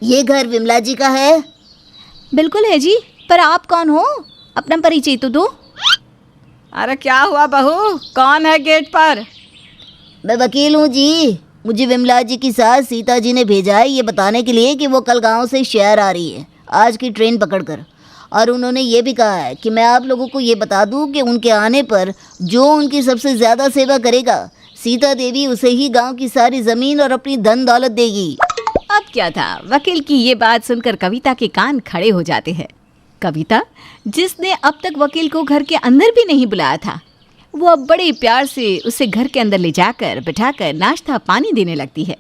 ये घर विमला जी का है? बिल्कुल है जी, पर आप कौन हो? अपना परिचय तो दो। अरे क्या हुआ बहू, कौन है गेट पर? मैं वकील हूँ जी। मुझे विमला जी की सास सीता जी ने भेजा है ये बताने के लिए कि वो कल गांव से शहर आ रही है आज की ट्रेन पकड़कर। और उन्होंने ये भी कहा है कि मैं आप लोगों को ये बता दूं कि उनके आने पर जो उनकी सबसे ज़्यादा सेवा करेगा, सीता देवी उसे ही गांव की सारी ज़मीन और अपनी धन दौलत देगी। अब क्या था, वकील की ये बात सुनकर कविता के कान खड़े हो जाते हैं। कविता, जिसने अब तक वकील को घर के अंदर भी नहीं बुलाया था, वो अब बड़े प्यार से उसे घर के अंदर ले जाकर बिठाकर नाश्ता पानी देने लगती है।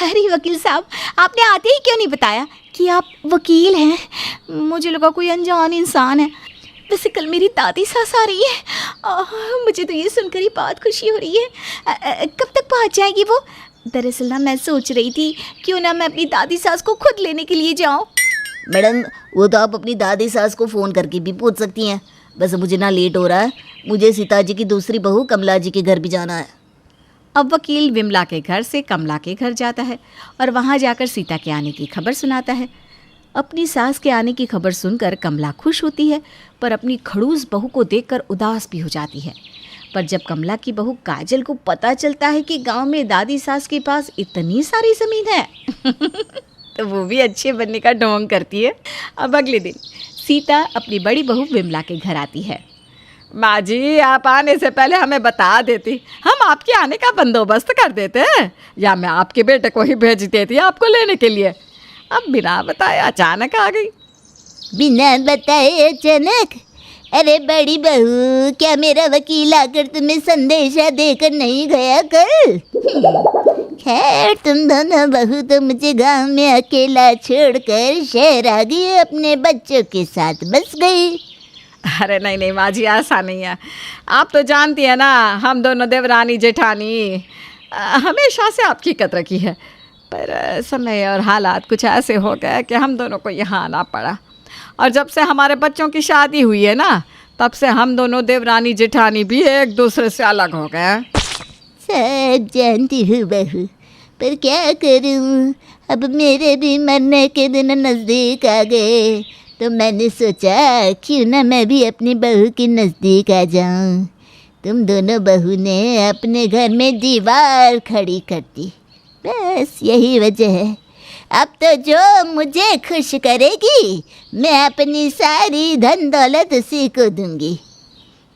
अरे वकील साहब, आपने आते ही क्यों नहीं बताया कि आप वकील हैं? मुझे लगा कोई अनजान इंसान है। वैसे कल मेरी दादी सास आ रही है। मुझे तो ये सुनकर ही बहुत खुशी हो रही है। कब तक पहुंच जाएगी वो? दरअसल ना मैं सोच रही थी क्यों ना मैं अपनी दादी सास को खुद लेने के लिए जाऊं। मैडम, वो तो आप अपनी दादी सास को फ़ोन करके भी पूछ सकती हैं। वैसे मुझे ना लेट हो रहा है, मुझे सीता जी की दूसरी बहू कमला जी के घर भी जाना है। अब वकील विमला के घर से कमला के घर जाता है और वहाँ जाकर सीता के आने की खबर सुनाता है। अपनी सास के आने की खबर सुनकर कमला खुश होती है, पर अपनी खड़ूस बहू को देखकर उदास भी हो जाती है। पर जब कमला की बहू काजल को पता चलता है कि गांव में दादी सास के पास इतनी सारी ज़मीन है तो वो भी अच्छे बनने का ढोंग करती है। अब अगले दिन सीता अपनी बड़ी बहू विमला के घर आती है। माँ जी, आप आने से पहले हमें बता देती, हम आपके आने का बंदोबस्त कर देते हैं, या मैं आपके बेटे को ही भेज देती आपको लेने के लिए। अब बिना बताए अचानक आ गई। बिना बताए अचानक? अरे बड़ी बहू, क्या मेरा वकील आकर तुम्हें संदेशा देकर नहीं गया कल? खैर, तुम दोनों बहू तो मुझे गांव में अकेला छोड़कर शहर आ गई, अपने बच्चों के साथ बस गई। अरे नहीं नहीं माँ जी, ऐसा नहीं है। आप तो जानती है ना, हम दोनों देवरानी जेठानी हमेशा से आपकी कदर की है, पर समय और हालात कुछ ऐसे हो गए कि हम दोनों को यहाँ आना पड़ा। और जब से हमारे बच्चों की शादी हुई है ना, तब से हम दोनों देवरानी जेठानी भी एक दूसरे से अलग हो गए हैं। सब जानती हूँ बहू, पर क्या करूँ, अब मेरे भी मरने के दिन नज़दीक आ गए, तो मैंने सोचा क्यों ना मैं भी अपनी बहू के नज़दीक आ जाऊँ। तुम दोनों बहू ने अपने घर में दीवार खड़ी कर दी, बस यही वजह है। अब तो जो मुझे खुश करेगी मैं अपनी सारी धन दौलत उसी को दूंगी।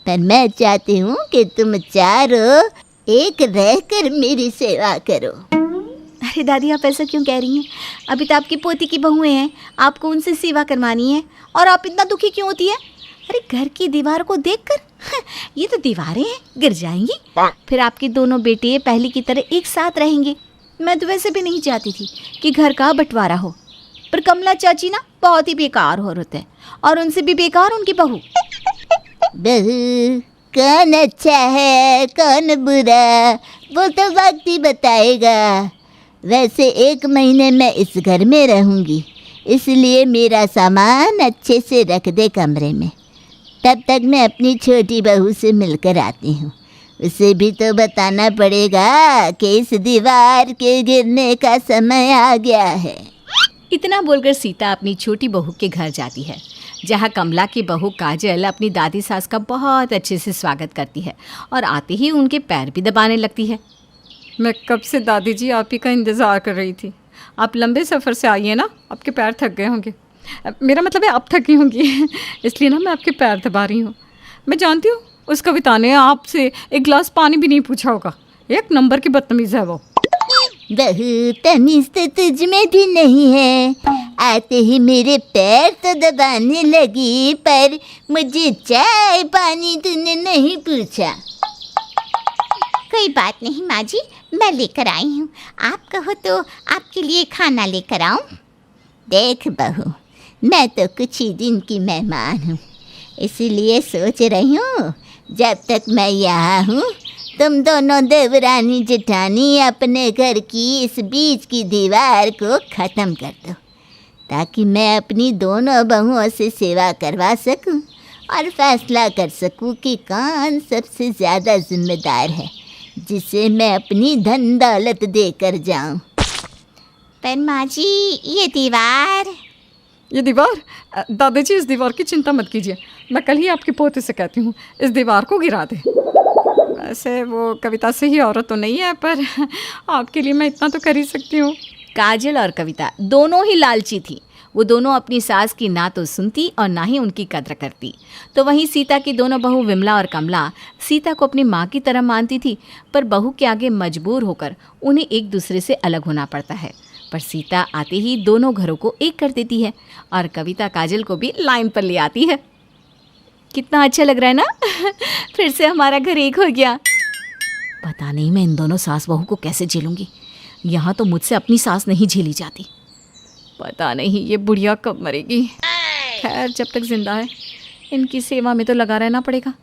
पर मैं चाहती हूँ कि तुम चारों एक रहकर मेरी सेवा करो। अरे दादी, आप ऐसा क्यों कह रही हैं? अभी तो आपकी पोती की बहुएं हैं, आपको उनसे सेवा करवानी है, और आप इतना दुखी क्यों होती है? अरे घर की दीवार को देखकर ये तो दीवारें हैं, गिर जाएंगी, फिर आपके दोनों बेटे पहले की तरह एक साथ रहेंगे। मैं तो वैसे भी नहीं चाहती थी कि घर का बंटवारा हो, पर कमला चाची ना बहुत ही बेकार औरत है, और उनसे भी बेकार उनकी बहू। बहू, कौन अच्छा है कौन बुरा वो तो वक्त ही बताएगा। वैसे 1 महीने मैं इस घर में रहूँगी, इसलिए मेरा सामान अच्छे से रख दे कमरे में। तब तक मैं अपनी छोटी बहू से मिलकर आती हूँ। उसे भी तो बताना पड़ेगा कि इस दीवार के गिरने का समय आ गया है। इतना बोलकर सीता अपनी छोटी बहू के घर जाती है, जहाँ कमला की बहू काजल अपनी दादी सास का बहुत अच्छे से स्वागत करती है और आते ही उनके पैर भी दबाने लगती है। मैं कब से दादी जी आप ही का इंतज़ार कर रही थी। आप लंबे सफ़र से आई है ना, आपके पैर थक गए होंगे। मेरा मतलब है आप थकी होंगी इसलिए ना मैं आपके पैर दबा रही हूँ। मैं जानती हूँ उस कविता ने आपसे एक गिलास पानी भी नहीं पूछा होगा। एक नंबर की बदतमीज़ है वो। बहू, तमीज़ तो तुझ में भी नहीं है। आते ही मेरे पैर तो दबाने लगी, पर मुझे चाय पानी तूने नहीं पूछा। कोई बात नहीं माँ जी, मैं लेकर आई हूँ। आप कहो तो आपके लिए खाना लेकर आऊँ? देख बहू, मैं तो कुछ ही दिन की मेहमान हूँ, इसीलिए सोच रही हूँ जब तक मैं यहाँ हूँ तुम दोनों देवरानी जेठानी अपने घर की इस बीच की दीवार को ख़त्म कर दो, ताकि मैं अपनी दोनों बहुओं से सेवा करवा सकूं और फैसला कर सकूं कि कौन सबसे ज़्यादा जिम्मेदार है, जिसे मैं अपनी धन दौलत देकर जाऊं। पर माँ जी ये दीवार। ये दीवार, दादाजी इस दीवार की चिंता मत कीजिए, मैं कल ही आपके पोते से कहती हूँ इस दीवार को गिरा दे। वैसे वो कविता से ही औरत तो नहीं है, पर आपके लिए मैं इतना तो कर ही सकती हूँ। काजल और कविता दोनों ही लालची थी। वो दोनों अपनी सास की ना तो सुनती और ना ही उनकी कद्र करती। तो वहीं सीता की दोनों बहू विमला और कमला सीता को अपनी माँ की तरह मानती थी, पर बहू के आगे मजबूर होकर उन्हें एक दूसरे से अलग होना पड़ता है। पर सीता आते ही दोनों घरों को एक कर देती है और कविता काजल को भी लाइन पर ले आती है। कितना अच्छा लग रहा है ना फिर से हमारा घर एक हो गया। पता नहीं मैं इन दोनों सास बहू को कैसे झेलूंगी। यहाँ तो मुझसे अपनी सास नहीं झेली जाती। पता नहीं ये बुढ़िया कब मरेगी। खैर जब तक जिंदा है इनकी सेवा में तो लगा रहना पड़ेगा।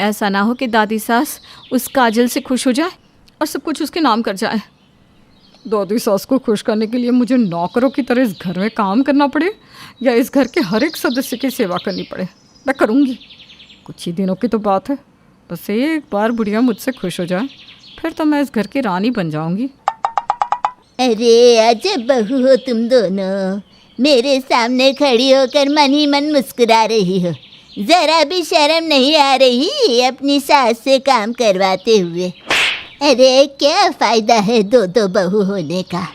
ऐसा ना हो कि दादी सास उस काजल से खुश हो जाए और सब कुछ उसके नाम कर जाए। दादी सास को खुश करने के लिए मुझे नौकरों की तरह इस घर में काम करना पड़े या इस घर के हर एक सदस्य की सेवा करनी पड़े, मैं करूँगी। कुछ ही दिनों की तो बात है, बस एक बार बुढ़िया मुझसे खुश हो जाए फिर तो मैं इस घर की रानी बन जाऊँगी। अरे अजब बहू हो तुम दोनों, मेरे सामने खड़ी होकर मन ही मन मुस्कुरा रही हो। ज़रा भी शर्म नहीं आ रही अपनी सास से काम करवाते हुए। अरे क्या फ़ायदा है दो दो बहू होने का।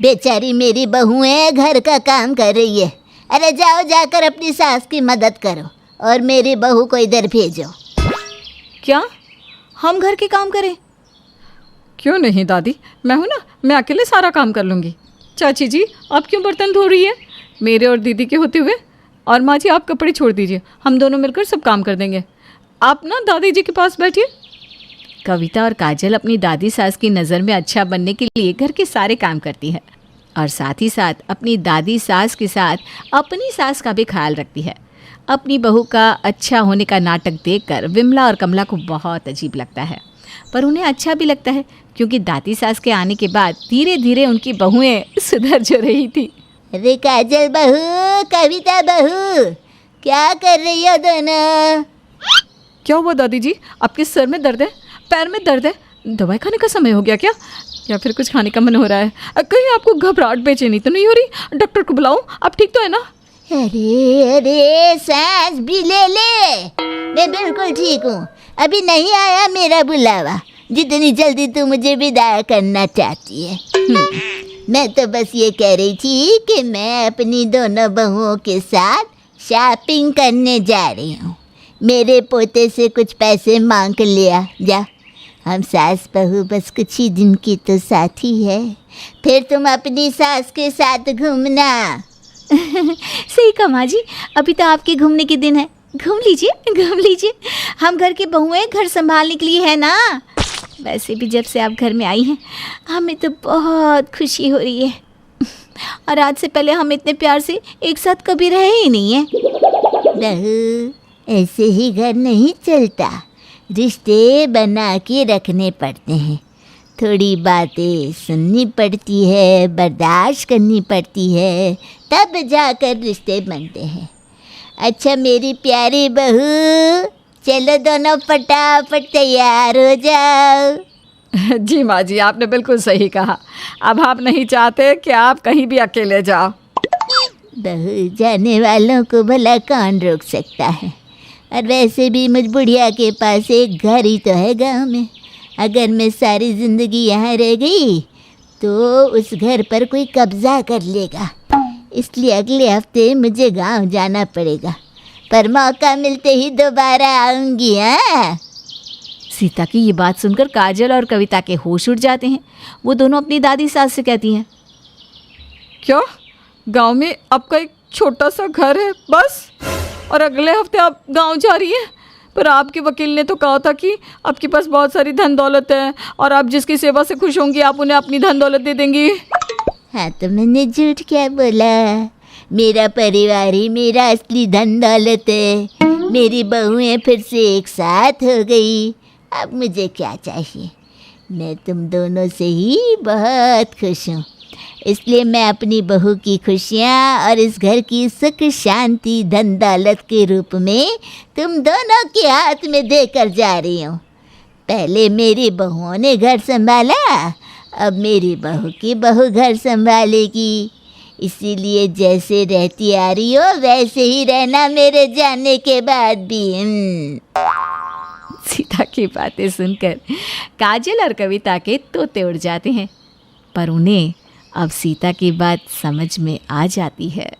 बेचारी मेरी बहुएं घर का काम कर रही है। अरे जाओ जाकर अपनी सास की मदद करो और मेरी बहू को इधर भेजो। क्या हम घर के काम करें? क्यों नहीं दादी, मैं हूँ ना, मैं अकेले सारा काम कर लूँगी। चाची जी आप क्यों बर्तन धो रही है मेरे और दीदी के होते हुए? और माँ जी आप कपड़े छोड़ दीजिए, हम दोनों मिलकर सब काम कर देंगे। आप ना दादी जी के पास बैठिए। कविता और काजल अपनी दादी सास की नज़र में अच्छा बनने के लिए घर के सारे काम करती है और साथ ही साथ अपनी दादी सास के साथ अपनी सास का भी ख्याल रखती है। अपनी बहू का अच्छा होने का नाटक देखकर विमला और कमला को बहुत अजीब लगता है, पर उन्हें अच्छा भी लगता है क्योंकि दादी सास के आने के बाद धीरे धीरे उनकी बहुएं सुधर जो रही थी। अरे काजल बहू, कविता बहू, क्या कर रही हो दोनों? क्या हुआ दादी जी, आपके सर में दर्द है, पैर में दर्द है, दवाई खाने का समय हो गया क्या, या फिर कुछ खाने का मन हो रहा है? कहीं आपको घबराहट बेचैनी तो नहीं हो रही? डॉक्टर को बुलाऊं? आप ठीक तो है ना? अरे अरे सांस भी ले ले, मैं बिल्कुल ठीक हूँ। अभी नहीं आया मेरा बुलावा, जितनी जल्दी तू मुझे विदा करना चाहती है। मैं तो बस ये कह रही थी कि मैं अपनी दोनों बहुओं के साथ शॉपिंग करने जा रही हूँ। मेरे पोते से कुछ पैसे मांग लिया जा। हम सास बहू बस कुछ ही दिन की तो साथी है, फिर तुम अपनी सास के साथ घूमना। सही कहा माँ जी, अभी तो आपके घूमने के दिन है। घूम लीजिए घूम लीजिए, हम घर के बहुएं घर संभालने के लिए है ना। वैसे भी जब से आप घर में आई हैं हमें तो बहुत खुशी हो रही है, और आज से पहले हम इतने प्यार से एक साथ कभी रहे ही नहीं है। बहू ऐसे ही घर नहीं चलता, रिश्ते बना के रखने पड़ते हैं। थोड़ी बातें सुननी पड़ती है, बर्दाश्त करनी पड़ती है, तब जाकर रिश्ते बनते हैं। अच्छा मेरी प्यारी बहू, चलो दोनों फटाफट तैयार हो जाओ। जी माँ जी आपने बिल्कुल सही कहा। अब आप नहीं चाहते कि आप कहीं भी अकेले जाओ। बहू जाने वालों को भला कौन रोक सकता है। और वैसे भी मुझ बुढ़िया के पास एक घर ही तो है गांव में। अगर मैं सारी ज़िंदगी यहाँ रह गई तो उस घर पर कोई कब्ज़ा कर लेगा, इसलिए अगले हफ्ते मुझे गांव जाना पड़ेगा। पर मौका मिलते ही दोबारा आऊँगी। हाँ सीता की ये बात सुनकर काजल और कविता के होश उड़ जाते हैं। वो दोनों अपनी दादी सास से कहती हैं, क्या गांव में आपका एक छोटा सा घर है बस, और अगले हफ्ते आप गांव जा रही हैं? पर आपके वकील ने तो कहा था कि आपके पास बहुत सारी धन दौलत है और आप जिसकी सेवा से खुश होंगी आप उन्हें अपनी धन दौलत दे देंगी। हाँ तो मैंने झूठ क्या बोला? मेरा परिवार ही मेरा असली धन दौलत है। मेरी बहुएं फिर से एक साथ हो गई, अब मुझे क्या चाहिए? मैं तुम दोनों से ही बहुत खुश हूँ, इसलिए मैं अपनी बहू की खुशियाँ और इस घर की सुख शांति धन दौलत के रूप में तुम दोनों के हाथ में देकर जा रही हूँ। पहले मेरी बहुओं ने घर संभाला अब मेरी बहू की बहू घर संभालेगी, इसीलिए जैसे रहती आ रही हो वैसे ही रहना मेरे जाने के बाद भी। सीता की बातें सुनकर काजल और कविता के तोते उड़ जाते हैं, पर उन्हें अब सीता की बात समझ में आ जाती है।